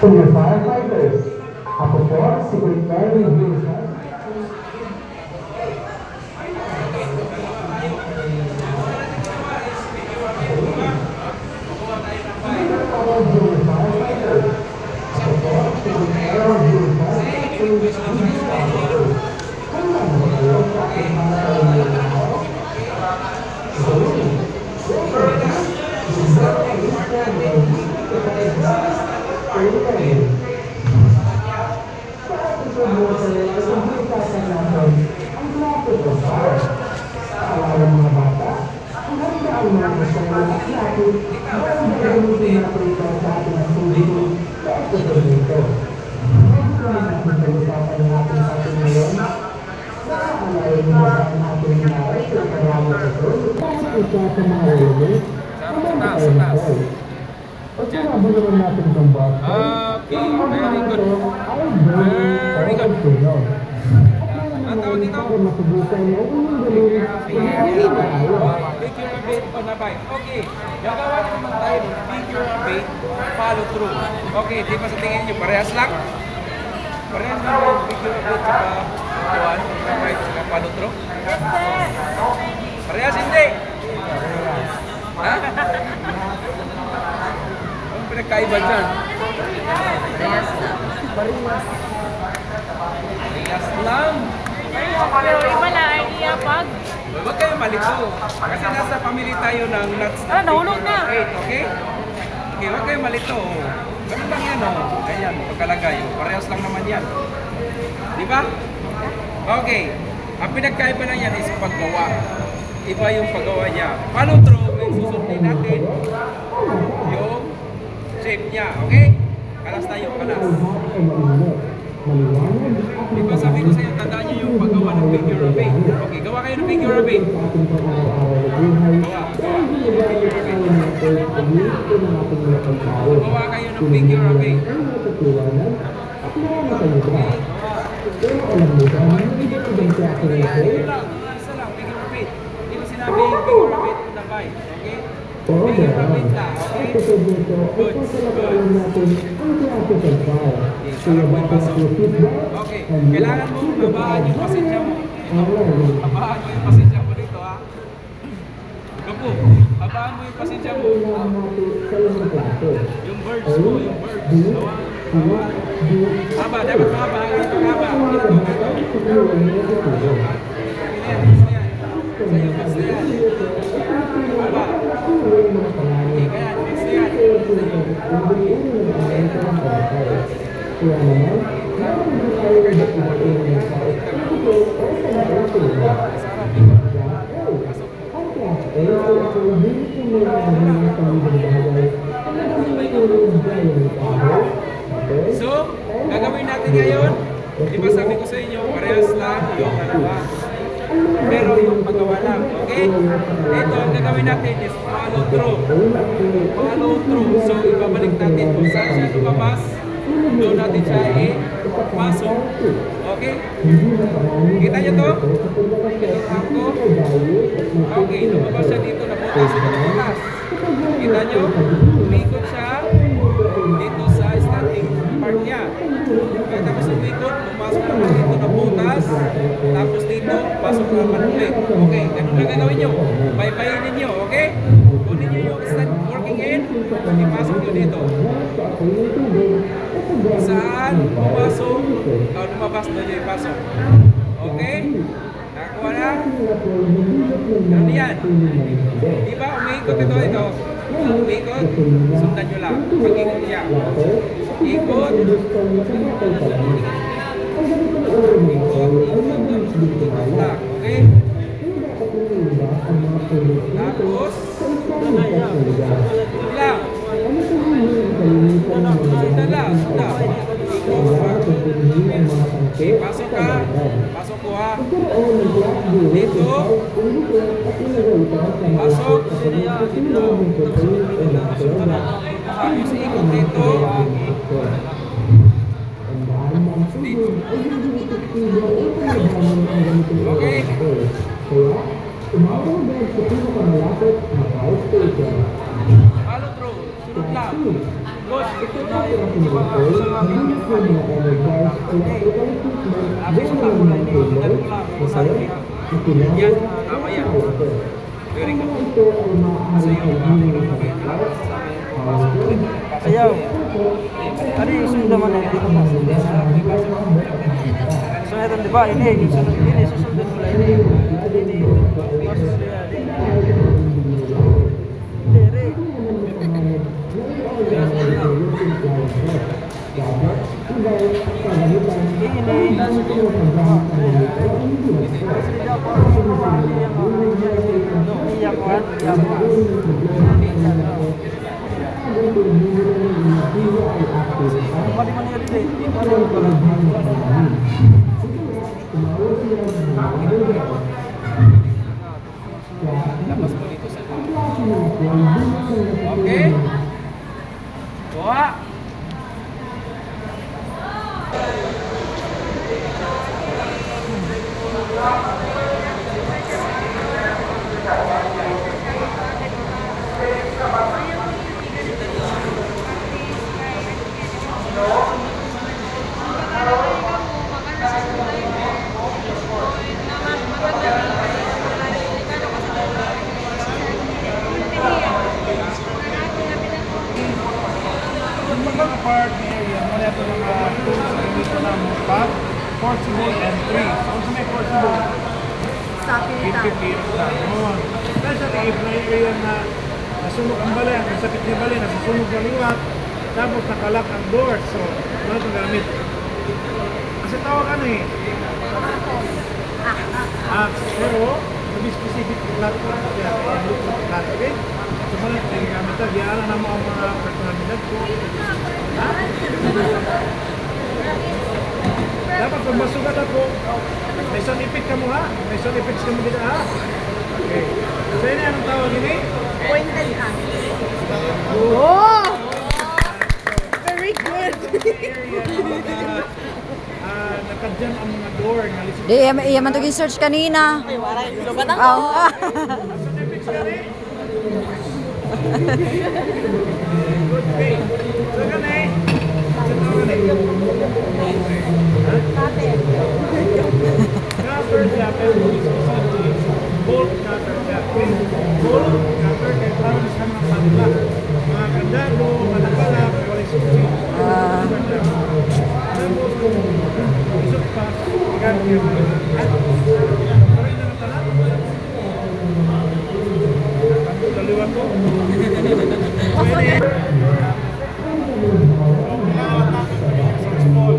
Senior firefighters. Ako po, si Secretary Wilson. Okay, very good. Very good. Ang tawag dito? Figure a bit on a bike. Okay, gagawa naman tayo ng figure a bit, follow through. Okay, di ba sa tingin nyo, parehas lang? Parehas lang yung figure a bit saka right, saka follow through? Parehas hindi? Ha? Anong pinagkaiba dyan? Parehas lang. Pero iba na idea pag... Huwag kayong malito. Kasi nasa family tayo ng nuts. nahulog na. 8, okay? Okay, huwag kayong malito. Ganun lang yan, oh. Ganyan, pagkalagay. Parehas lang naman yan. Di ba? Okay. Ang pinagkaiba lang yan is paggawa. Iba yung paggawa niya. Follow through, may susundin natin yung shape niya, okay? Kalas tayo, kalas. Diba sabi ko sa iyo, tandaan niyo yung paggawa ng figure of 8. Okay, gawa kayo ng figure of 8. Gawa kayo ng figure of 8. Isa lang, figure of 8. Hindi ko sinabi yung figure of 8 na by. Okay? Figure of 8 na, okay? Good, okay, kailangan mo habaan yung pasensya mo. Habaan mo yung pasensya mo dito, ha? Gapo, habaan mo yung pasensya mo. Yung birds mo, yung birds. Haba, dapat mahabaan dito, haba. Dito, dito. Sa'yo, basta yan. Haba. Okay, kaya, basta yan. So, gagawin natin ngayon, di ba sabi ko sa inyo, parehas lang yung dalawa. Pero yung paggawa lang, okay? Ito, ang gagawin natin is follow through. Follow through. So, ibabalik natin kung saan siya lumabas, doon natin siya pasok. Okay? Kita nyo to? Ako? Okay, lumabas siya dito, nabutas. Kita nyo? Umikot siya dito sa starting part niya. Kaya tapos umikot, pumasok naman dito na butas. Tapos dito, pasok naman ulit. Okay, ganun lang gagawin nyo. Baybayin ninyo, okay? Kunin nyo yung start working in, ipasok nyo dito. Saan pumasok, lumabas doon yung ipasok. Okay? Nakakuha na? Ganun yan. Diba, umiikot ito. Umikot, sundan nyo lang. Pag-ikot niya. Ikot. Ikot lang. Okay? Tapos, lang. Sundan lang. Okay, pasok ka. Pasok ko ha. Dito. Pasok. Dito. Tapos ikot dito. Dito. Okay. Follow through. Sunod lang. Coach, na yung iba sa mga ganyan kali. Abis sa kulay ni Ilan ko lang kung saan niya. yan, tama yan. Very good. Sa iyo, Ayaw. Ano yung sundan mo na hindi ko masundan. So ito di ba? Ini susundan mo lang ini. Ini masundan yan. Dere. Labas mo dito sa okay? Kuha! Mga part area, muna ito mga tools na dito ng pot, forcible and tree. So, kung may forcible, pipipit na. Dahil sa tingin na area na nasunog ang balay, ang sakit ni balay, nasusunog ang liwat, tapos nakalak ang door. So, wala itong gamit. Kasi tawag ano eh. Pero, sabi specific lot lang, kaya look lot, okay? So, wala itong gamit. Diyan na mo ang mga personalidad ko. Dapat kung masugat ako, may sound effect ka mo ha? May sound effects ka mo dito ha? Okay. So yun anong tawag yun eh? Pointed hand. Oh! Very good. Nakadyan ang mga door nga lisod. Di, iya man to search kanina. Ay, waray. Lubat ako. Oo. Sound effects ka rin? Good, okay. So yun eh. So tawag yun eh. Cutter jacket is bolt cutter jacket. Bolt cutter kaya parang sa mga padla. Mga kandado, malakala, walay susi. Tapos kung isot pa, ikan kaya at parin na natala. Daliwa ko. Pwede. Kailangan natin pagiging sa small.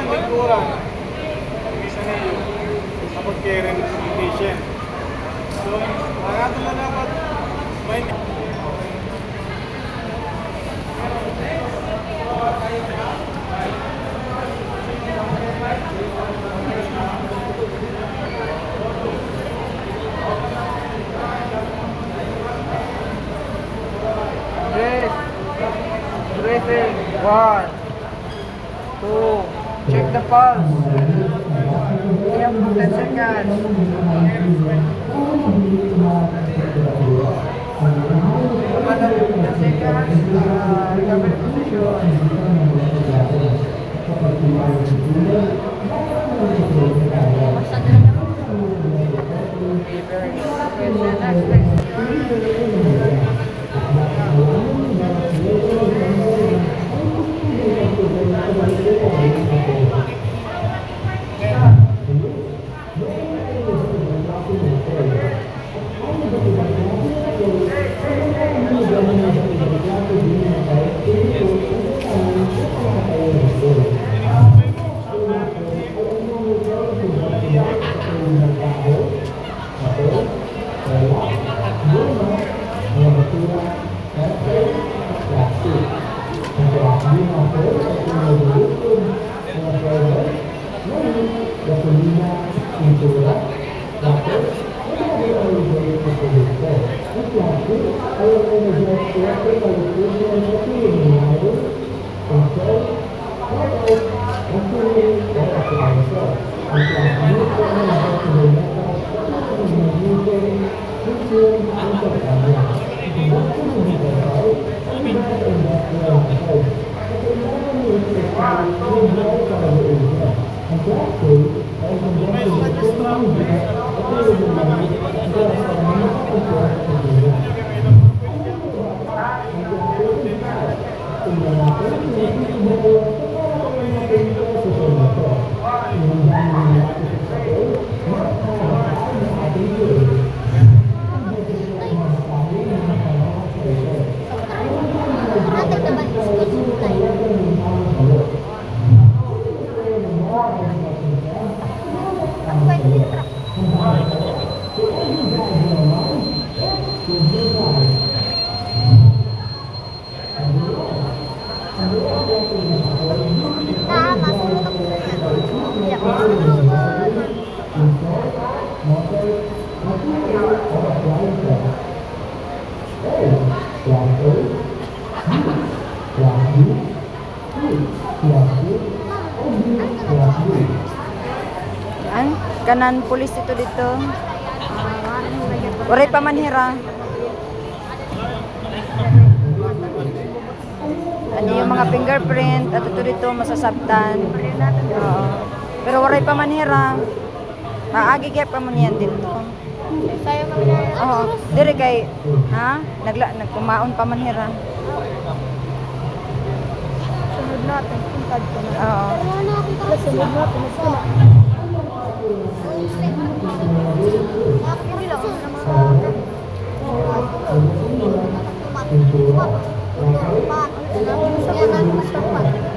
Lingkuran. Isa na yun. Kapag keren patient. So, marami na dapat may Breathing. 1, 2. Check the pulse. Iyan po 10 seconds. Another 10 seconds. Recovery position. Okay, very good. Okay, so next. An kanan pulis ito dito. Waray pa manhira. Ano yung mga fingerprint at ito dito masasabtan. Oo. Pero waray pa manhira. Maagi kaya pa mo niyan dito. Oo. Dire kay ha? Nagkumaon pa manhira. Sunod natin, puntad ko na. Oo. Sunod natin, ito na.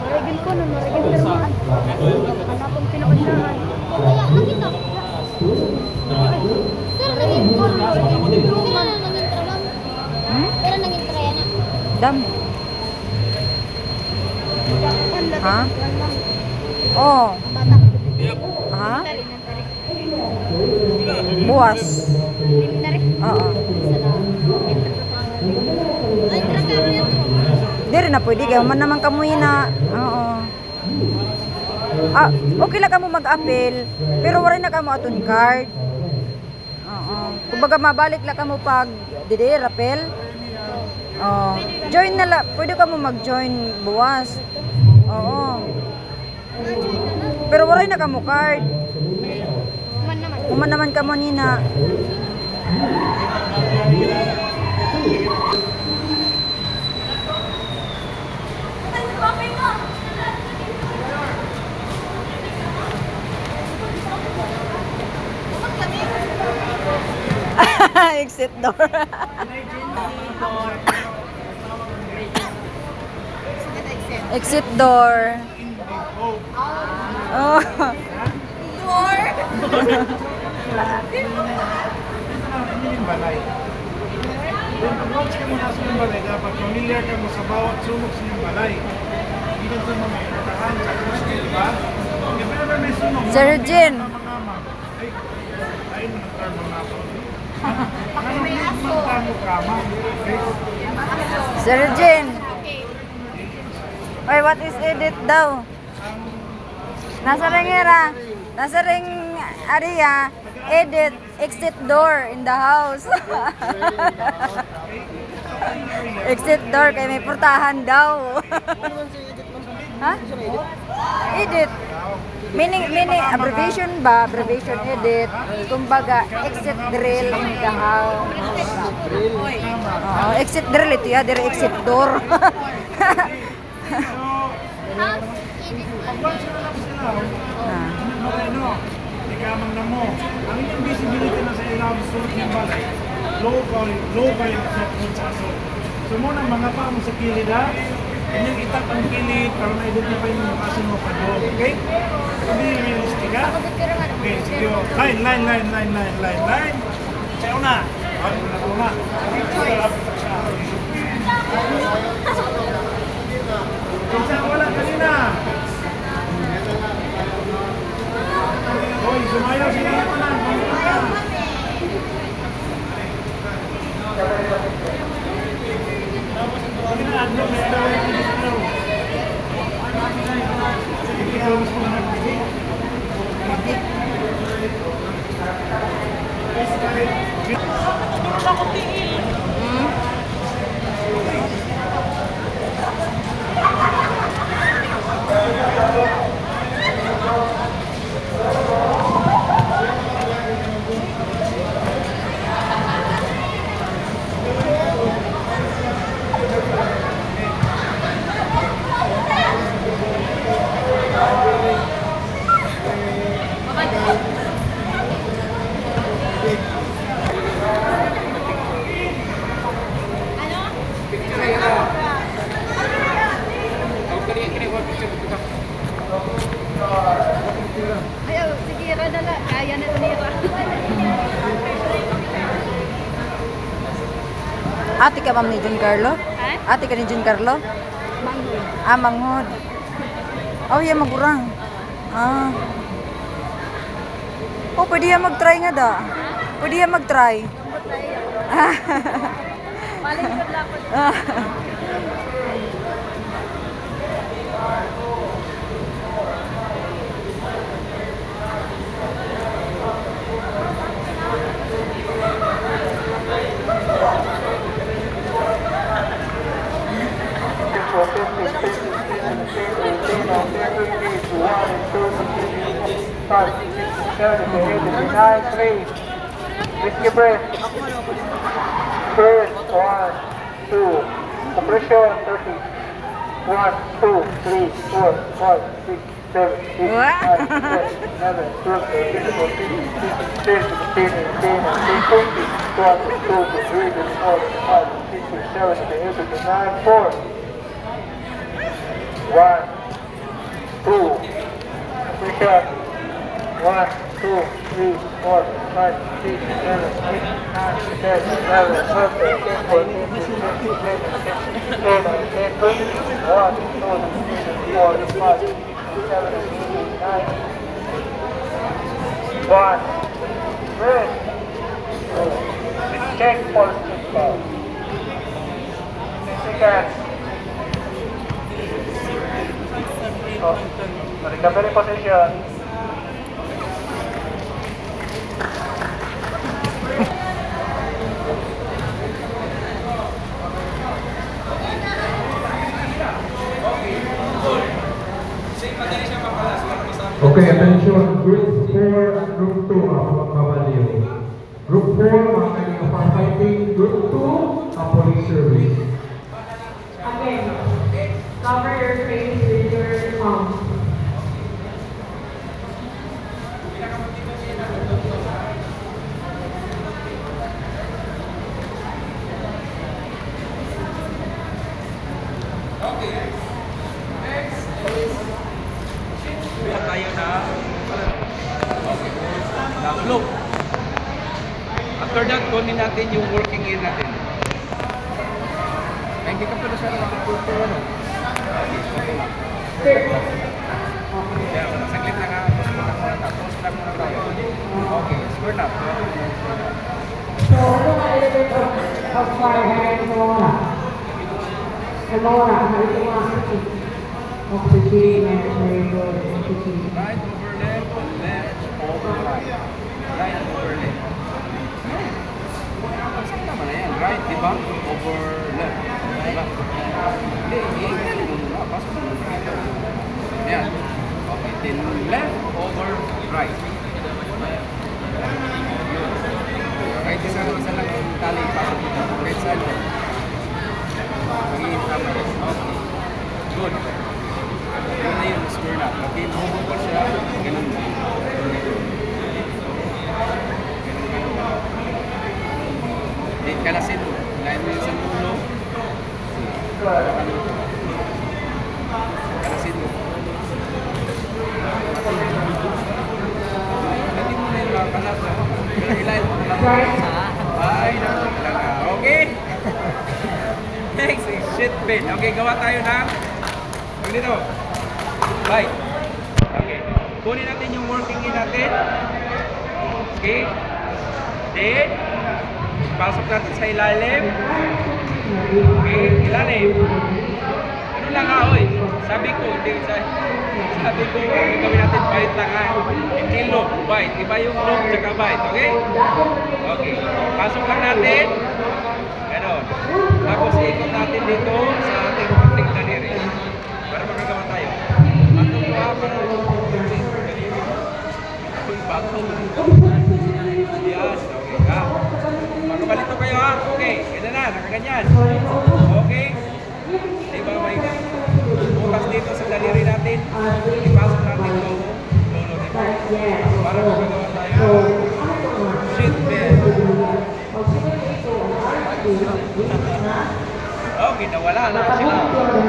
Marigil ko na, marigil pirmahan. Anak kong pinakasyahan. Kaya, nakita. Pero naging tulungan. Pero naging traya na. Dam. Ha? Oh. Bata. Ha? Tari na, tari. Buwas. Tari. Oo. Ay, traka niya to. Dire na pwede kayo man naman kamuy na. Oo. Ah, okay lang ka mo mag-appeal, pero wala na ka mo aton card. Oo. Kumbaga mabalik lang ka mo pag didi rappel. Oo. Join na la, pwede ka mo mag-join buwas. Oo. Pero wala na ka mo card. Man naman. Kuman naman ka mo nina. Exit door. Exit door. Oh. Door. Hindi yung balay. Then, approach ka muna sa yung balay, dapat familiar ka mo sa bawat sunog sa yung balay. Hindi ka sa mga inatahan sa gusto, di ba? If ever may sunog, Sir Jin. ay, ayun na nag-turn mga ako. Ano mo kama? Okay? Sir Jin. Oy, what is edit daw? Nasa ringera. Nasa ring area. Edit. Exit door in the house. Exit door kay may portahan daw. Ha? Edit. Meaning abbreviation ba? Abbreviation edit. Kumbaga exit drill in the house. Oo, exit drill ito ya, dire exit door. Pag-watch na lang sila, ano, ikamang na mo. Ang inyong visibility na sa ilang sunog ng balay, low volume sa asol. So muna, mga pa mo sa kilid ha, inyong itap ang kilid para ma-identify mo yung asin mo pa doon, okay? Hindi yung realistic ha? Okay, sige. Line. Sa una. Isa wala kanina. Hoy, sumayaw sila ito na. Ate ka ma'am ni John Carlo? Ha? Ate ka ni John Carlo? Manghod. Ah, manghod. Oh, yeah, magurang. Ah. Oh, pwede yan mag-try nga da. Pwede yan mag-try. Maling ko dapat. Whiskey breath. First, 1, 2. Compression, 30. 1, 2, 3, 4, 5, 6, 7, 8, 9, 10, 11, 12, 13, 14, 15, 16, 17, 18, 20, 21, 22, 23, 24, 25, 26, 27, 28, 29, 4. 1, 2. Compression. 1, 2, 3, 4, 5, 6, 7, 8, 9, 10, 11, 12, 13, 14, 15, 16, 17, 18, 19, 20, 1, 2, 3, 4, 5, 6, 7, 8, 9, 1, breath. Check for seatbelt. Seconds. Recovery position. Okay, attention, group 4 and group 2 ang magbabalyo. Group 4, mga kanyang firefighting. Group 2, ang police service. Again, cover your face with your palm. Tayo na flow. After that, kunin natin yung working in natin. Ay, hindi ka pala siya nakapulto, ano? Yeah, saglit na nga. Post lang muna tayo. Okay, square up. So, look a little bit of fire hand sa mawala. Sa mawala, nalito mga sakit. Oxygen, very good. Oxygen. Right over left, left over right. Right over left. Saan naman na yan? Right, di ba? Over left. Diba? Hindi, i-galing mo muna. Pasok mo muna. Ayan. Okay, then left over right. Right, isa lang ang tali. Pasok mo. Right side mo. Tama. Okay. Good. Yun na yun, square up. Okay, mahubo pa siya. Ganun ba? Then, kalasin mo. Lain mo yung sa dulo. Kalasin mo. Hindi mo na yung kalat. Pero ilayin mo na lang. Ay, naku talaga. Okay? Next is shit bin. Okay, gawa tayo ng dito. Right. Okay. Kunin natin yung working in natin. Okay. Then, pasok natin sa ilalim. Okay, ilalim. Ano lang ha, oy. Sabi ko, gawin natin bite lang ha. Hindi loop, bite. Iba yung loop tsaka bite, okay? Okay. Pasok lang natin. Ganon. Tapos ikot natin dito sa ating konting daliri. Para makagawa tayo. Ano pa para yung bago. Yan, okay ka. Magkabalito kayo ha. Okay, ganda na, nakaganyan. Okay. Diba may bukas dito sa daliri natin. Ipasok natin lolo. Lolo, diba? Para makagawa tayo. Shit, man. Okay, nawala na sila.